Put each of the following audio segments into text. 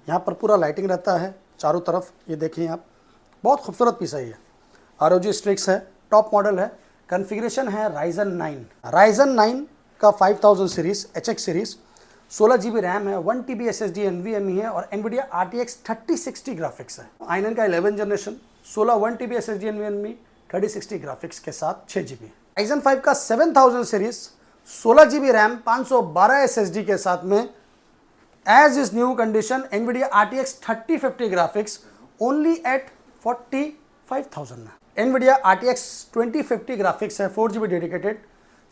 यहाँ पर पूरा लाइटिंग रहता है चारों तरफ। ये देखिए आप, बहुत खूबसूरत पीस है ये। ROG Strix है, टॉप मॉडल है। कॉन्फ़िगरेशन है Ryzen 9 का 5000 series HX series, 16 GB RAM है, 1 TB SSD NVMe है और NVIDIA RTX 3060 ग्राफिक्स है। i9 का 11 generation, 16 1 TB SSD NVMe 3060 graphics के साथ 6 GB। Ryzen 5 का 7000 सीरीज़, 16 GB रैम, 512 SSD के साथ में as is new condition NVIDIA RTX 3050 graphics only at 45,000 में। NVIDIA RTX 2050 ग्राफिक्स है, 4 GB डेडिकेटेड,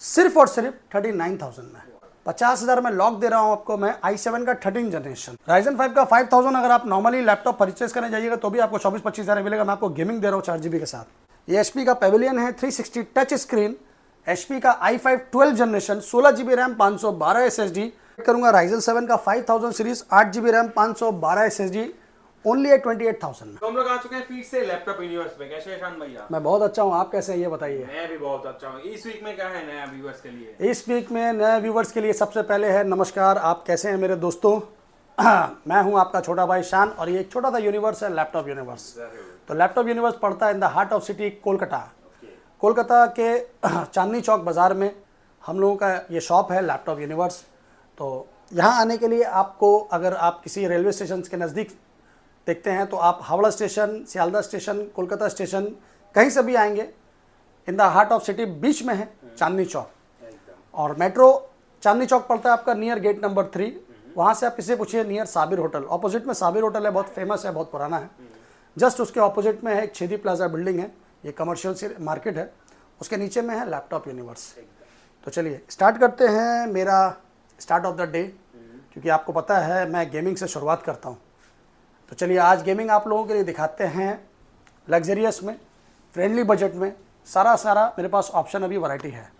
सिर्फ और सिर्फ 39,000 में। 50,000 में लॉक दे रहा हूं आपको मैं i7 का 13 जनरेशन। Ryzen 5 का 5000 अगर आप नॉर्मली लैपटॉप परचेस करने जाइएगा तो भी आपको 24-25 हज़ार मिलेगा। मैं आपको गेमिंग दे रहा हूँ 4 GB के साथ। ये HP का पेविलियन है, 360 टच स्क्रीन, HP का i5 12 generation, 16 GB RAM, 512 SSD करूंगा। Ryzen 7 का 5000 series, 8 GB RAM, 512 SSD only at 28,000 में। तो हम लोग आ चुके हैं फिर से लैपटॉप यूनिवर्स पे। कैसे हैं शान भैया? मैं बहुत अच्छा हूँ, आप कैसे हैं ये बताइए? मैं भी बहुत अच्छा हूँ। इस वीक में क्या है नया व्यूअर्स के लिए? इस वीक में नए व्यूवर्स के लिए सबसे पहले है नमस्कार, आप कैसे हैं मेरे दोस्तों? मैं हूं आपका छोटा भाई शान और ये एक छोटा सा यूनिवर्स है, लैपटॉप यूनिवर्स। तो लैपटॉप यूनिवर्स पड़ता है इन the heart of city Kolkata. Kolkata के चांदनी चौक बाज़ार में हम लोगों का ये शॉप है, लैपटॉप यूनिवर्स। तो यहाँ आने के लिए आपको, अगर आप किसी रेलवे स्टेशन के नज़दीक देखते हैं तो आप Howrah station, Sealdah station, Kolkata station कहीं से भी आएंगे, in the heart of city बीच में है चांदनी चौक। और मेट्रो चांदनी चौक पड़ता है आपका नियर गेट नंबर 3। वहाँ से आप किसी पूछिए नियर साबिर होटल, ऑपोजिट में साबिर होटल है, बहुत फेमस है, बहुत पुराना है। जस्ट उसके ऑपोजिट में है एक छेदी प्लाजा बिल्डिंग है, ये कमर्शियल मार्केट है, उसके नीचे में है लैपटॉप यूनिवर्स। तो चलिए स्टार्ट करते हैं मेरा स्टार्ट ऑफ द डे, क्योंकि आपको पता है मैं गेमिंग से शुरुआत करता हूँ। तो चलिए आज गेमिंग आप लोगों के लिए दिखाते हैं लग्जरियस में, फ्रेंडली बजट में, सारा मेरे पास ऑप्शन अभी वैरायटी है।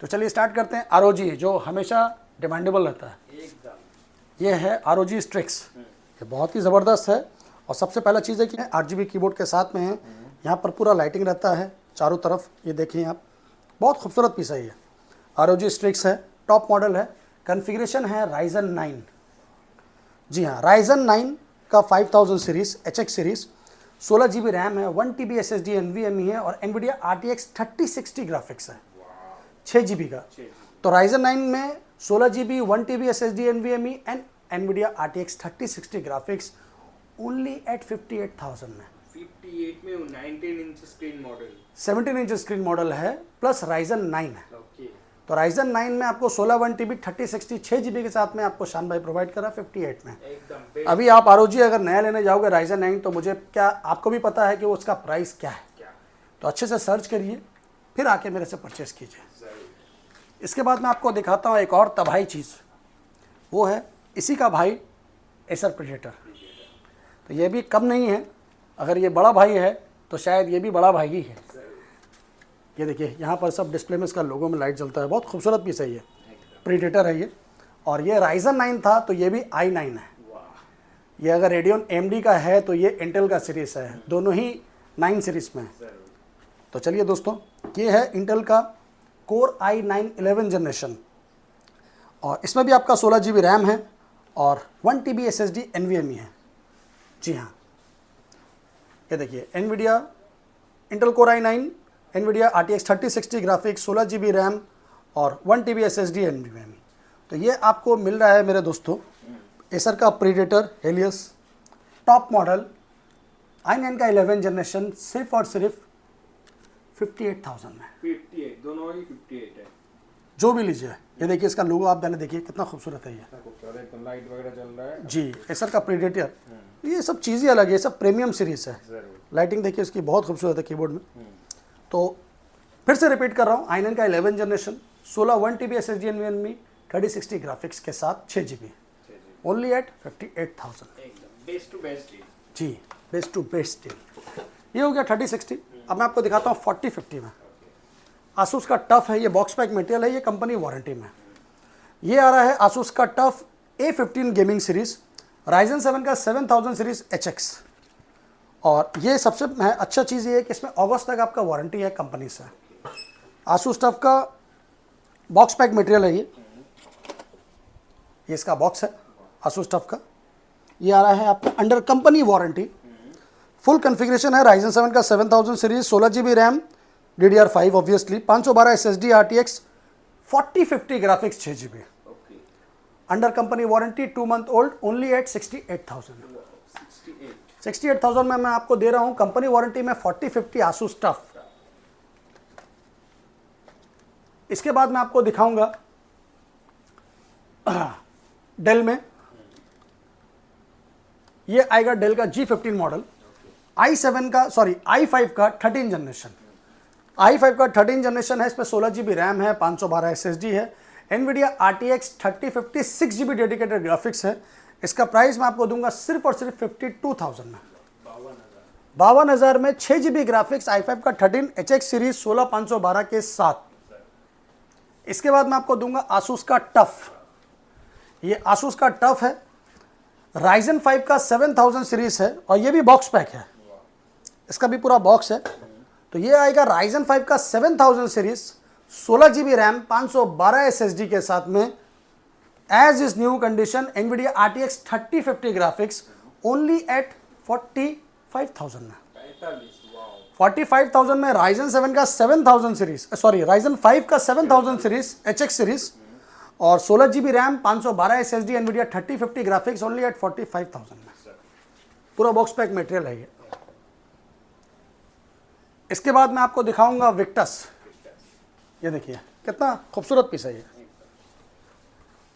तो चलिए स्टार्ट करते हैं। ROG जो हमेशा डिमांडेबल रहता है, ये है ROG Strix। ये बहुत ही ज़बरदस्त है और सबसे पहला चीज़ है कि RGB कीबोर्ड के साथ में है। यहाँ पर पूरा लाइटिंग रहता है चारों तरफ। ये देखिए आप, बहुत खूबसूरत पीस है ये। ROG Strix है, टॉप मॉडल है। कॉन्फ़िगरेशन है Ryzen 9। जी हाँ, Ryzen 9 का 5000 series HX series, 16 GB RAM है, 1 TB SSD NVMe है और NVIDIA RTX 3060 ग्राफिक्स है, 6 GB का। तो Ryzen 9 में 16 GB 1 TB SSD NVMe and NVIDIA RTX 3060 graphics only at 58,000 में। 58 में 19 inch screen model, 17 inch screen model है, प्लस Ryzen 9 है। तो Ryzen 9 में आपको 16 1 TB 3060 6 GB के साथ में आपको शान भाई प्रोवाइड कर रहा है 58 में एकदम। अभी आप ROG अगर नया लेने जाओगे Ryzen 9, तो मुझे क्या, आपको भी पता है कि वो उसका प्राइस क्या है। तो अच्छे से सर्च करिए, फिर आके मेरे से परचेस कीजिए। इसके बाद मैं आपको दिखाता हूँ एक और तबाही चीज़, वो है इसी का भाई एसर प्रेडेटर। तो ये भी कम नहीं है, अगर ये बड़ा भाई है तो शायद ये भी बड़ा भाई ही है। ये देखिए यहाँ पर सब डिस्प्ले में इसका लोगो में लाइट जलता है, बहुत खूबसूरत पीस है ये, प्रीडेटर है ये। और ये Ryzen 9 था तो ये भी i9 है। ये अगर रेडियन AMD का है तो ये इंटेल का सीरीज़ है, दोनों ही 9 सीरीज़ में है। तो चलिए दोस्तों, ये है इंटेल का कोर i9 11 जनरेशन और इसमें भी आपका 16 GB रैम है और 1 TB SSD NVMe है। जी हाँ, ये देखिए NVIDIA Intel core i9 NVIDIA RTX 3060 graphics, 16 GB RAM और 1 TB SSD NVMe। तो ये आपको मिल रहा है मेरे दोस्तों एसर का predator Helios top model i9 का 11 जनरेशन, सिर्फ और सिर्फ 58,000 में। 58 दोनों ही 58 है, जो भी लीजिए। ये देखिए इसका लोगो आप पहले देखिए कितना खूबसूरत है ये। एकदम लाइट वगैरह चल रहा है जी, एसर का प्रीडेटर। ये सब चीज़ें अलग है, ये सब प्रीमियम सीरीज़ है। लाइटिंग देखिए इसकी बहुत खूबसूरत है कीबोर्ड में। तो फिर से रिपीट कर रहा हूँ, i9 का 11 generation, 16 1 TB SSD NVMe 3060 graphics के साथ 6 GB only at 58,000। Best to best deal. जी, बेस्ट टू बेस्ट डील। ये हो गया 3060। अब मैं आपको दिखाता हूँ 4050 में। आसूस का टफ है, ये बॉक्स पैक मटेरियल है, ये कंपनी वारंटी में। ये आ रहा है आसूस का tough A15 gaming series, Ryzen 7 का 7000 सीरीज़ HX। और ये सबसे अच्छा चीज़ ये है कि इसमें अगस्त तक आपका वारंटी है कंपनी से। आसूस टफ का बॉक्स पैक मटेरियल है ये इसका बॉक्स है आसूस टफ का। ये आ रहा है आपका under company warranty. Full configuration है Ryzen 7 का 7000 series, 16 GB RAM, DDR5 obviously, 512 SSD, RTX 4050 graphics, 6 GB। Okay, under company warranty, 2 month old, only at 68,000। 68। 68,000 में मैं आपको दे रहा हूँ कंपनी वारंटी में 4050 आसूस टफ। इसके बाद मैं आपको दिखाऊंगा डेल में, ये आएगा डेल का G15 मॉडल, i5 का 13 जनरेशन। i5 का 13 जनरेशन है, इसमें 16 GB रैम है, 512 SSD है, NVIDIA RTX 3050 6 GB dedicated graphics है। इसका प्राइस मैं आपको दूंगा सिर्फ और सिर्फ 52,000 में। 52,000 में 6 GB ग्राफिक्स, i5 का 13 HX सीरीज 16512 के साथ। इसके बाद मैं आपको दूंगा आसूस का टफ। ये आसूस का टफ है, Ryzen 5 का 7000 सीरीज है और ये भी बॉक्स पैक है, इसका भी पूरा बॉक्स है। तो ये आएगा Ryzen 5 का 7000 सीरीज, 16 GB रैम, 512 SSD के साथ में, as is new condition, NVIDIA RTX 3050 graphics, only at 45,000 में। 45,000 में Ryzen 7 का 7000 सीरीज, Ryzen 5 का 7000 सीरीज HX सीरीज और 16 GB RAM, 512 SSD, NVIDIA 3050 graphics, only at 45,000 में। पूरा बॉक्स पैक मटेरियल है ये। इसके बाद मैं आपको दिखाऊंगा विक्टस। ये देखिए कितना खूबसूरत पीस है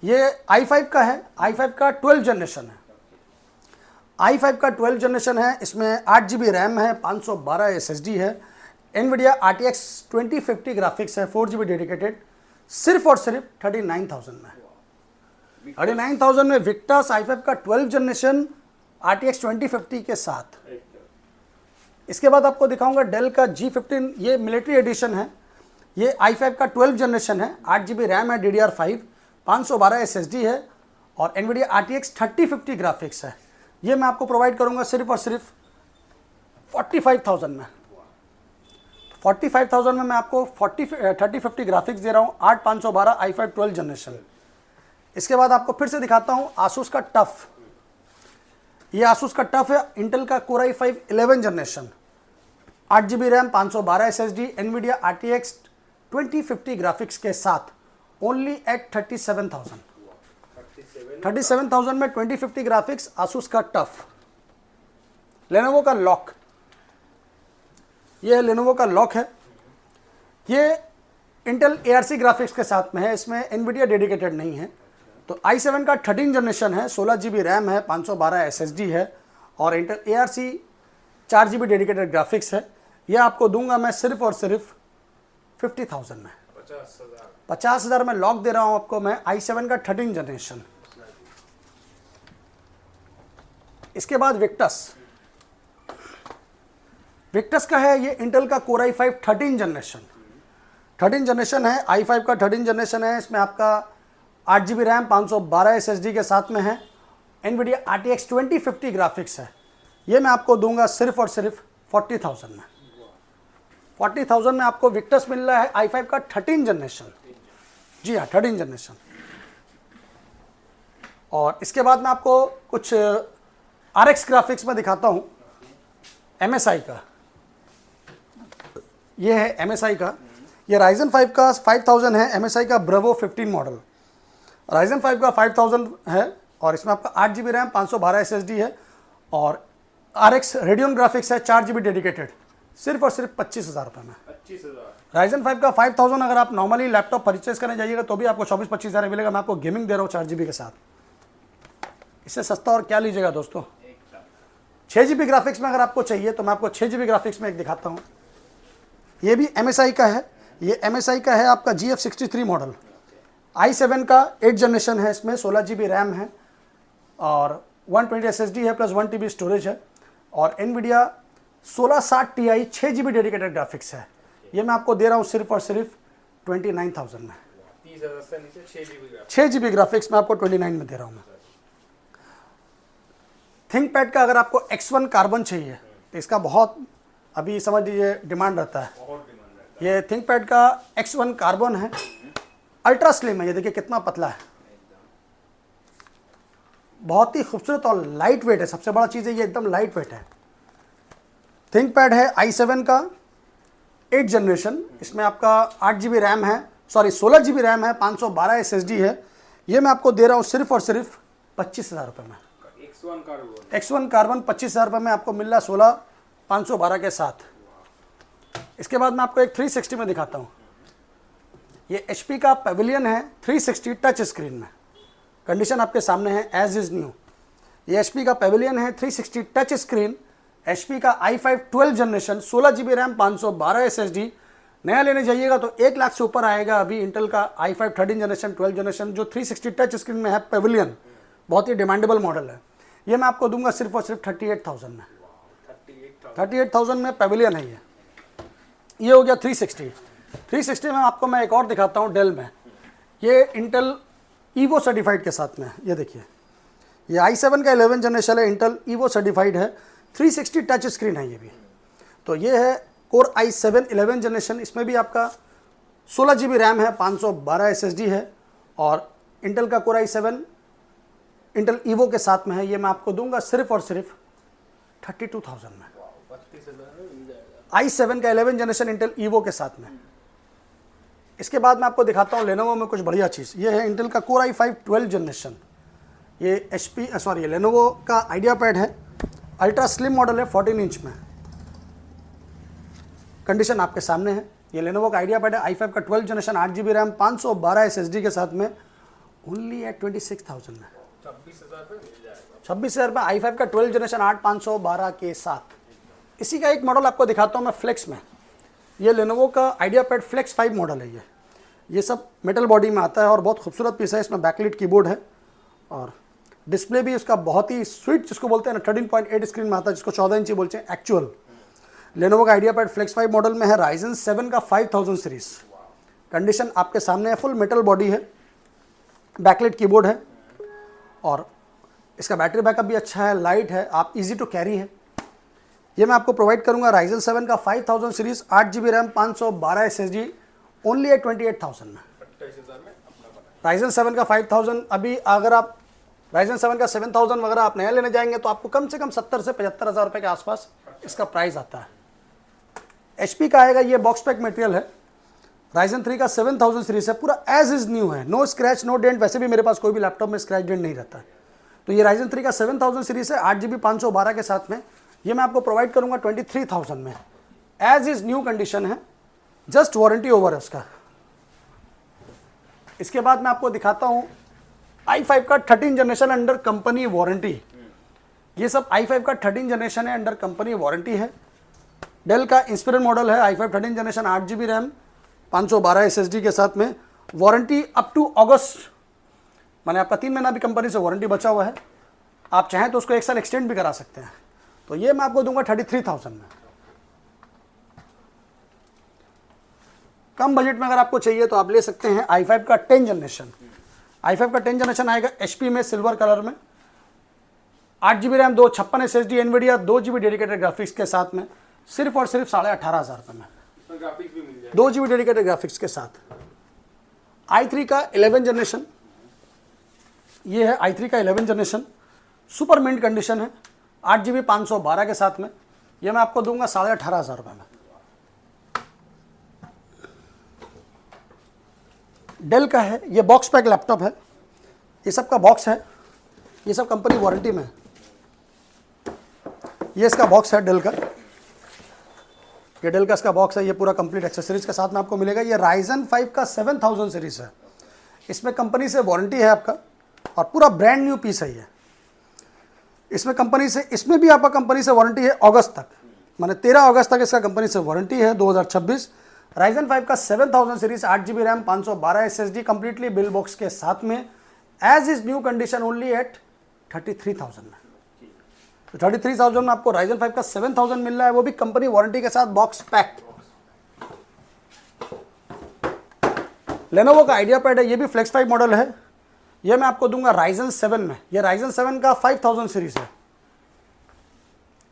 ये i5 का है, i5 का 12 जनरेशन है। i5 का 12 जनरेशन है, इसमें 8 GB रैम है, 512 SSD है, NVIDIA RTX 2050 ग्राफिक्स है, 4 GB डेडिकेटेड, सिर्फ और सिर्फ 39,000 में। 39,000 में विक्टस i5 का 12 जनरेशन RTX 2050 के साथ। इसके बाद आपको दिखाऊंगा डेल का G15, ये मिलिट्री एडिशन है। ये i5 का 12 जनरेशन है, 8 GB रैम है, DDR5, 512 SSD है और NVIDIA RTX 3050 ग्राफिक्स है। ये मैं आपको प्रोवाइड करूंगा सिर्फ और सिर्फ 45,000 में। 45,000 में मैं आपको 3050 ग्राफिक्स दे रहा हूँ, 8512 i5 12 जनरेशन। इसके बाद आपको फिर से दिखाता हूँ आसूस का टफ। ये आसूस का टफ है, इंटेल का Core i5 11 generation, 8 GB RAM, 512 SSD, NVIDIA RTX 2050 graphics के साथ, ओनली एट 37,000। 37,000 में 2050 ग्राफिक्स, आसूस का टफ। लेनोवो का लॉक, ये लेनोवो का लॉक है, ये इंटेल ARC ग्राफिक्स के साथ में है, इसमें NVIDIA डेडिकेटेड नहीं है। तो i7 का 13 जनरेशन है, 16 GB रैम है, 512 SSD है और Intel ARC 4 GB dedicated graphics है। यह आपको दूंगा मैं सिर्फ और सिर्फ 50,000 में। 50,000 में लॉक दे रहा हूं आपको मैं, i7 का 13 जनरेशन। इसके बाद विक्टस का है, ये इंटेल का Core i5 13 जनरेशन है, i5 का 13 जनरेशन है। इसमें आपका 8 GB रैम, 512 SSD के साथ में है, NVIDIA RTX 2050 ग्राफिक्स है। ये मैं आपको दूंगा सिर्फ और सिर्फ 40,000 में। 40,000 में आपको विक्टस मिल रहा है, i5 का 13 जनरेशन। जी हाँ, 13 जनरेशन। और इसके बाद मैं आपको कुछ RX ग्राफिक्स में दिखाता हूँ, MSI का। ये है MSI का, ये Ryzen 5 का 5000 है, MSI का Bravo 15 मॉडल। Ryzen 5 का 5000 है और इसमें आपका 8 GB रैम, 512 SSD है और RX रेडियन ग्राफिक्स है, 4 GB डेडिकेटेड, सिर्फ और सिर्फ 25,000 रुपये में। 25,000। Ryzen 5 का 5000 अगर आप नॉर्मली लैपटॉप परचेज करने जाइएगा तो भी आपको 24-25,000 मिलेगा। मैं आपको गेमिंग दे रहा हूँ 4 GB के साथ, इससे सस्ता और क्या लीजिएगा दोस्तों। 6 GB ग्राफिक्स में अगर आपको चाहिए तो मैं आपको 6 GB ग्राफिक्स में एक दिखाता हूँ। ये भी MSI का है, ये MSI का है आपका GF63 मॉडल, i7 का 8 जनरेशन है, इसमें 16 GB रैम है और 120 SSD है प्लस 1 TB स्टोरेज है और NVIDIA 1660 Ti 6 GB dedicated graphics है। ये मैं आपको दे रहा हूँ सिर्फ और सिर्फ 29,000 में। 30,000 से नीचे 6 GB ग्राफिक्स में आपको 29 में दे रहा हूँ मैं। थिंकपैड का अगर आपको X1 कार्बन चाहिए तो इसका बहुत अभी समझ लीजिए डिमांड रहता है। ये थिंकपैड का X1 कार्बन है, अल्ट्रा स्लिम है, ये देखिए कितना पतला है, बहुत ही खूबसूरत और लाइट वेट है। सबसे बड़ा चीज़ है ये एकदम लाइट वेट है। थिंकपैड है i7 का 8 जनरेशन, इसमें आपका 8 GB रैम है, सॉरी 16 GB रैम है, 512 SSD है। ये मैं आपको दे रहा हूँ सिर्फ और सिर्फ 25,000 रुपये में। X1 कार्बन 25,000 रुपये में आपको मिल रहा है 16/512 के साथ। इसके बाद मैं आपको एक 360 में दिखाता हूँ। ये HP का पेविलियन है 360 टच स्क्रीन में, कंडीशन आपके सामने है एज इज़ न्यू। ये HP का पेविलियन है 360 टच स्क्रीन, HP का i5 12 generation, 16 GB RAM, 512 SSD। नया लेने जाइएगा तो 1 लाख से ऊपर आएगा। अभी इंटेल का i5 13 जनरेशन 12 जनरेशन जो 360 टच स्क्रीन में है पेविलियन, बहुत ही डिमांडेबल मॉडल है। ये मैं आपको दूंगा सिर्फ और सिर्फ 38,000 में। 38,000 में पेविलियन है ये हो गया 360 में। आपको मैं एक और दिखाता हूँ डेल में, ये इंटेल ईवो सर्टिफाइड के साथ में। ये देखिए, ये i7 का 11 जनरेशन है, इंटेल ईवो सर्टिफाइड है, 360 टच स्क्रीन है ये भी। तो ये है कोर i7 11 जनरेशन, इसमें भी आपका 16 GB रैम है, 512 SSD है और इंटेल का कोर i7 इंटेल ईवो के साथ में है। ये मैं आपको दूंगा सिर्फ और सिर्फ 32,000 में। i7 का 11 जनरेशन इंटेल ईवो के साथ में। इसके बाद मैं आपको दिखाता हूँ लेनोवो में कुछ बढ़िया चीज़। ये है इंटेल का कोर i5 12 जनरेशन, ये लेनोवो का आइडिया पैड है, अल्ट्रा स्लिम मॉडल है, 14 इंच में, कंडीशन आपके सामने है। ये लेनोवो का आइडिया पैड है, i5 का 12 जनरेशन, 8 GB रैम, 512 SSD के साथ में, ओनली एट 26,000 में। 26,000 रुपये i5 का 12 जनरेशन 8 512 के साथ। इसी का एक मॉडल आपको दिखाता हूँ मैं फ्लेक्स में। ये लेनोवो का आइडिया पैड फ्लेक्स 5 मॉडल है। ये सब मेटल बॉडी में आता है और बहुत खूबसूरत पीस है। इसमें बैकलाइट कीबोर्ड है और डिस्प्ले भी उसका बहुत ही स्वीट, जिसको बोलते हैं ना 13.8 स्क्रीन में आता है, जिसको 14 इंची बोलते हैं एक्चुअल। लेनोवो का आइडिया पैड फ्लेक्स 5 मॉडल में है, राइजन 7 का 5000 सीरीज, कंडीशन आपके सामने है, फुल मेटल बॉडी है, बैकलाइट कीबोर्ड है और इसका बैटरी बैकअप भी अच्छा है, लाइट है, आप इजी टू कैरी है। ये मैं आपको प्रोवाइड करूंगा राइजन 7 का 5000 series, 8 GB RAM, 512 SSD, only at 28,000 में। राइजन 7 का 5000, अभी अगर आप राइजन 7 का 7000 वगैरह आप नया लेने जाएंगे तो आपको कम से कम 70 से 75,000 रुपये के आसपास इसका प्राइस आता है। HP का आएगा, ये बॉक्स पैक मटेरियल है, राइजन 3 का 7000 सीरीज है, पूरा एज इज न्यू है, नो स्क्रैच नो डेंट। वैसे भी मेरे पास कोई भी लैपटॉप में स्क्रैच डेंट नहीं रहता है। तो ये राइजन 3 का 7000 सीरीज है, 8 GB 512 के साथ में। ये मैं आपको प्रोवाइड करूंगा 23,000 में, एज इज न्यू कंडीशन है, जस्ट वारंटी ओवर है उसका। इसके बाद मैं आपको दिखाता हूं i5 का 13 जनरेशन अंडर कंपनी वारंटी। ये सब i5 का 13 जनरेशन है, अंडर कंपनी वारंटी है। डेल का इंस्पिरन मॉडल है, i5 13 generation, 8 GB RAM, 512 SSD के साथ में, वारंटी अप टू अगस्त, माने आपका 3 महीना भी कंपनी से वारंटी बचा हुआ है। आप चाहें तो उसको 1 साल एक्सटेंड भी करा सकते हैं। तो ये मैं आपको दूंगा 33,000 में। कम बजट में अगर आपको चाहिए तो आप ले सकते हैं i5 का 10 जनरेशन। i5 का 10 जनरेशन आएगा HP में, सिल्वर कलर में, 8 GB RAM, 256 SSD, Nvidia, 2 GB dedicated graphics के साथ में, सिर्फ और सिर्फ 18,500 रुपये में, 2 GB डेडिकेटेड ग्राफिक्स के साथ। i3 का 11 जनरेशन, ये है i3 का 11 जनरेशन, सुपर मिंट कंडीशन है, 8 GB 512 के साथ में। ये मैं आपको दूंगा 18,500 रुपये में। डेल का है, ये बॉक्स पैक लैपटॉप है, ये सब का बॉक्स है, ये सब कंपनी वारंटी में है। ये इसका बॉक्स है डेल का, ये डेल का इसका बॉक्स है, ये पूरा कंप्लीट एक्सेसरीज के साथ में आपको मिलेगा। ये राइजन 5 का 7000 सीरीज है, इसमें कंपनी से वारंटी है आपका और पूरा ब्रांड न्यू पीस है ये। इसमें कंपनी से, इसमें भी आपका कंपनी से वारंटी है अगस्त तक, माने 13 अगस्त तक इसका कंपनी से वारंटी है 2026। राइजन 5 का 7000 series, 8 GB RAM, 512 SSD, completely bill box के साथ में, as is new condition, only at 33,000 में। तो 33,000 में आपको राइजन 5 का 7000 मिल रहा है, वो भी कंपनी वारंटी के साथ, बॉक्स पैक। लेनोवो का आइडिया पैड है, ये भी फ्लेक्स 5 मॉडल है, ये मैं आपको दूंगा राइजन 7 में। ये राइजन 7 का 5000 सीरीज है,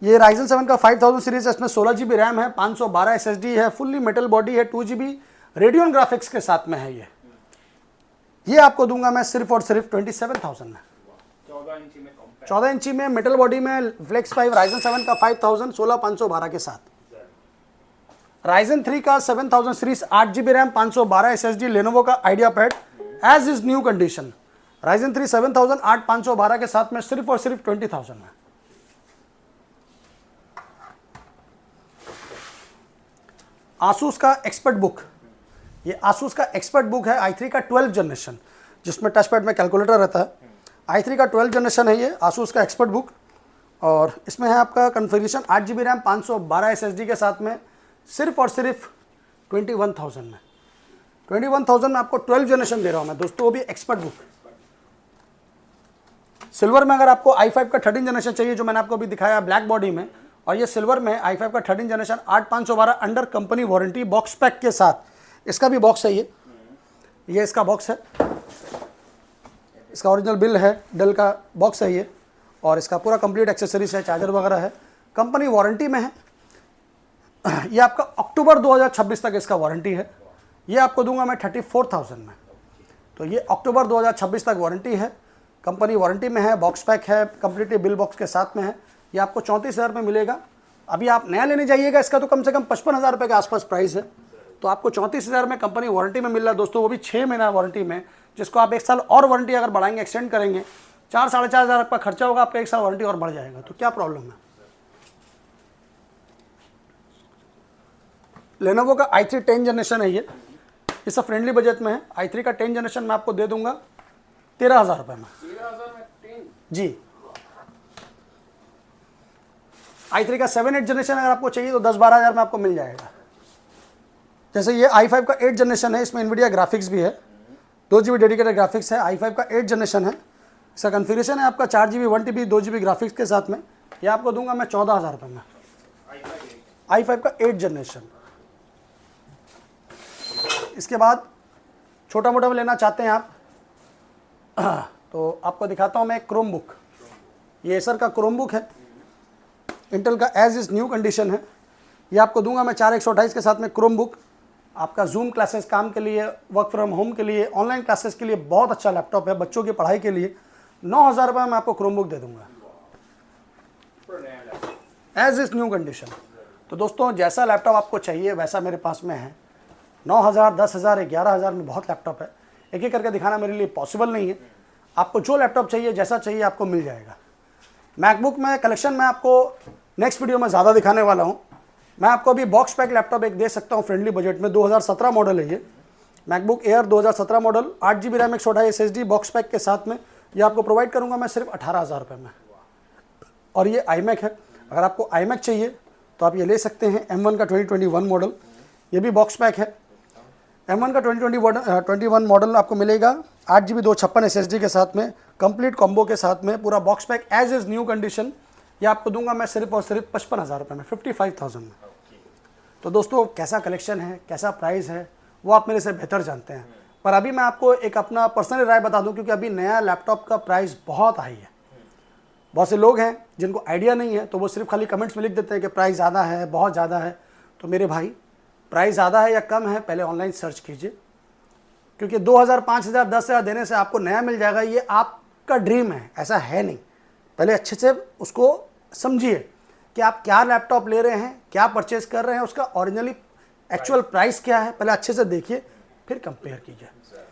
ये राइजन 7 का 5000 सीरीज है, इसमें 16 GB रैम है, 512 SSD है, फुल्ली मेटल बॉडी है, 2 GB रेडियन ग्राफिक्स के साथ में है। ये आपको दूंगा मैं सिर्फ और सिर्फ 27,000 में। इंची में कॉम्पैक्ट 14 इंची में मेटल बॉडी में फ्लेक्स 5 राइजन 7 का 5000 16512 के साथ, राइजन 3 का 7000 series 8GB RAM 512 SSD Lenovo का IdeaPad edge is new condition, Ryzen 3 7000 8512 के साथ में सिर्फ और सिर्फ 20,000 में। आसूस का एक्सपर्ट बुक, ये आसूस का एक्सपर्ट बुक है i3 का 12 जनरेशन, जिसमें टच पैड में कैलकुलेटर रहता है। i3 का 12 जनरेशन है ये आसूस का एक्सपर्ट बुक, और इसमें है आपका कन्फिगरेशन 8GB रैम 512 SSD के साथ में सिर्फ और सिर्फ 21,000 में। 21,000 में आपको 12 जनरेशन दे रहा हूँ मैं दोस्तों, वो भी एक्सपर्ट बुक। सिल्वर में अगर आपको i5 का 13 जनरेशन चाहिए, जो मैंने आपको अभी दिखाया ब्लैक बॉडी में, और ये सिल्वर में i5 का 13 generation 8512 under company warranty box pack के साथ, इसका भी बॉक्स है ये इसका बॉक्स है, इसका ओरिजिनल बिल है, डेल का बॉक्स है ये, और इसका पूरा कंप्लीट एक्सेसरीज है, चार्जर वगैरह है, कंपनी वारंटी में है। ये आपका अक्टूबर 2026 तक इसका वारंटी है, ये आपको दूंगा मैं 34,000 में। तो ये अक्टूबर 2026 तक वारंटी है, कंपनी वारंटी में है, बॉक्स पैक है, कंप्लीटली बिल बॉक्स के साथ में है। ये आपको 34,000 में मिलेगा। अभी आप नया लेने जाइएगा, इसका तो कम से कम 55,000 रुपये के आसपास प्राइस है, तो आपको 34,000 में कंपनी वारंटी में मिल रहा है दोस्तों, वो भी 6 महीना वारंटी में, जिसको आप 1 साल और वारंटी अगर बढ़ाएंगे, एक्सटेंड करेंगे, 4-4,500 आपका खर्चा होगा, आपका 1 साल वारंटी और बढ़ जाएगा, तो क्या प्रॉब्लम है। लेनोवो का i3 10 जनरेशन है ये सब फ्रेंडली बजट में है। i3 का 10 जनरेशन मैं आपको दे दूंगा 13,000 रुपये में। 13,000 में 10 जी। i3 का 7-8 जनरेशन अगर आपको चाहिए तो 10-12,000 में आपको मिल जाएगा। जैसे ये i5 का 8 जनरेशन है, इसमें एनवीडिया ग्राफिक्स भी है, 2GB डेडिकेटेड ग्राफिक्स है। i5 का 8 जनरेशन है, इसका कन्फिगरेशन है आपका 4GB 1TB 2GB ग्राफिक्स के साथ में, ये आपको दूंगा मैं 14,000 रुपये में। i5 का 8 जनरेशन। इसके बाद छोटा मोटा में लेना चाहते हैं आप तो आपको दिखाता हूँ मैं क्रोम बुक। ये एसर का क्रोम बुक है, इंटेल का एज इज न्यू कंडीशन है, ये आपको दूंगा मैं 4128 के साथ में क्रोम बुक। आपका जूम क्लासेस काम के लिए, वर्क फ्रॉम होम के लिए, ऑनलाइन क्लासेस के लिए बहुत अच्छा लैपटॉप है, बच्चों की पढ़ाई के लिए 9,000 रुपये में आपको क्रोम बुक दे दूंगा एज इज न्यू कंडीशन। तो दोस्तों जैसा लैपटॉप आपको चाहिए वैसा मेरे पास में है। 9,000, 10,000, 11,000 में बहुत लैपटॉप है, एक एक करके दिखाना मेरे लिए पॉसिबल नहीं है। आपको जो लैपटॉप चाहिए, जैसा चाहिए आपको मिल जाएगा। मैकबुक में कलेक्शन में आपको नेक्स्ट वीडियो में ज़्यादा दिखाने वाला हूँ। मैं आपको अभी बॉक्स पैक लैपटॉप एक दे सकता हूँ फ्रेंडली बजट में, 2017 मॉडल है ये MacBook air 2017 model, 8GB RAM 128 SSD box pack के साथ में, ये आपको प्रोवाइड करूँगा मैं सिर्फ 18,000 रुपये में। और ये iMac है, अगर आपको iMac चाहिए तो आप ये ले सकते हैं, M1 का 2021 मॉडल, ये भी बॉक्स पैक है। M1 का 2021 मॉडल आपको मिलेगा 8GB 256 SSD के साथ में, कंप्लीट कॉम्बो के साथ में, पूरा box pack as is new condition. ये आपको दूंगा मैं सिर्फ और सिर्फ 55,000 रुपये में, 55,000 में। तो दोस्तों कैसा कलेक्शन है, कैसा प्राइस है, वो आप मेरे से बेहतर जानते हैं, पर अभी मैं आपको एक अपना पर्सनल राय बता दूं, क्योंकि अभी नया लैपटॉप का प्राइस बहुत हाई है। बहुत से लोग हैं जिनको आइडिया नहीं है, तो वो सिर्फ खाली कमेंट्स में लिख देते हैं कि प्राइस ज़्यादा है, बहुत ज़्यादा है। तो मेरे भाई, प्राइस ज़्यादा है या कम है पहले ऑनलाइन सर्च कीजिए, क्योंकि 2,000, 5,000, 10,000 देने से आपको नया मिल जाएगा, ये आपका ड्रीम है, ऐसा है नहीं। पहले अच्छे से उसको समझिए कि आप क्या लैपटॉप ले रहे हैं, क्या परचेज कर रहे हैं, उसका ओरिजिनली एक्चुअल प्राइस क्या है, पहले अच्छे से देखिए, फिर कंपेयर कीजिए।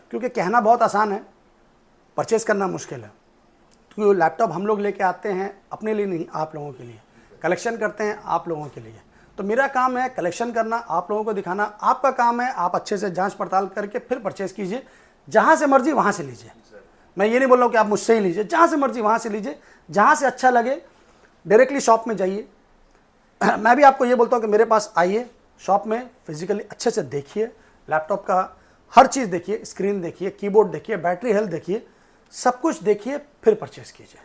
क्योंकि कहना बहुत आसान है, परचेज करना मुश्किल है। क्योंकि लैपटॉप हम लोग लेके आते हैं अपने लिए नहीं, आप लोगों के लिए, कलेक्शन करते हैं आप लोगों के लिए। तो मेरा काम है कलेक्शन करना, आप लोगों को दिखाना, आपका काम है आप अच्छे से जांच पड़ताल करके फिर परचेज कीजिए। जहाँ से मर्जी वहाँ से लीजिए, मैं ये नहीं बोल रहा हूँ कि आप मुझसे ही लीजिए, जहाँ से मर्जी वहाँ से लीजिए, जहाँ से अच्छा लगे डायरेक्टली शॉप में जाइए। मैं भी आपको ये बोलता हूँ कि मेरे पास आइए, शॉप में फिजिकली अच्छे से देखिए, लैपटॉप का हर चीज़ देखिए, स्क्रीन देखिए, कीबोर्ड देखिए, बैटरी हेल्थ देखिए, सब कुछ देखिए, फिर परचेज कीजिए।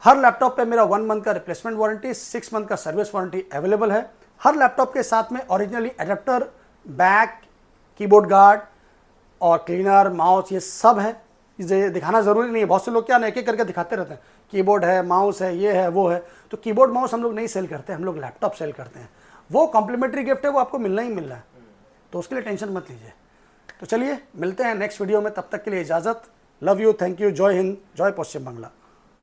हर लैपटॉप पे मेरा 1 मंथ का रिप्लेसमेंट वारंटी, 6 मंथ का सर्विस वारंटी अवेलेबल है। हर लैपटॉप के साथ में originally adapter, back, keyboard guard और क्लीनर, माउस, ये सब है। इसे दिखाना ज़रूरी नहीं है, बहुत से लोग क्या एक एक करके दिखाते रहते हैं, कीबोर्ड है, माउस है, ये है, वो है। तो कीबोर्ड माउस हम लोग नहीं सेल करते, हम लोग लैपटॉप सेल करते हैं। वो कॉम्प्लीमेंट्री गिफ्ट है, वो आपको मिलना ही मिलना है, तो उसके लिए टेंशन मत लीजिए। तो चलिए मिलते हैं नेक्स्ट वीडियो में, तब तक के लिए इजाज़त, लव यू, थैंक यू, जय हिंद, जय पश्चिम बांग्ला।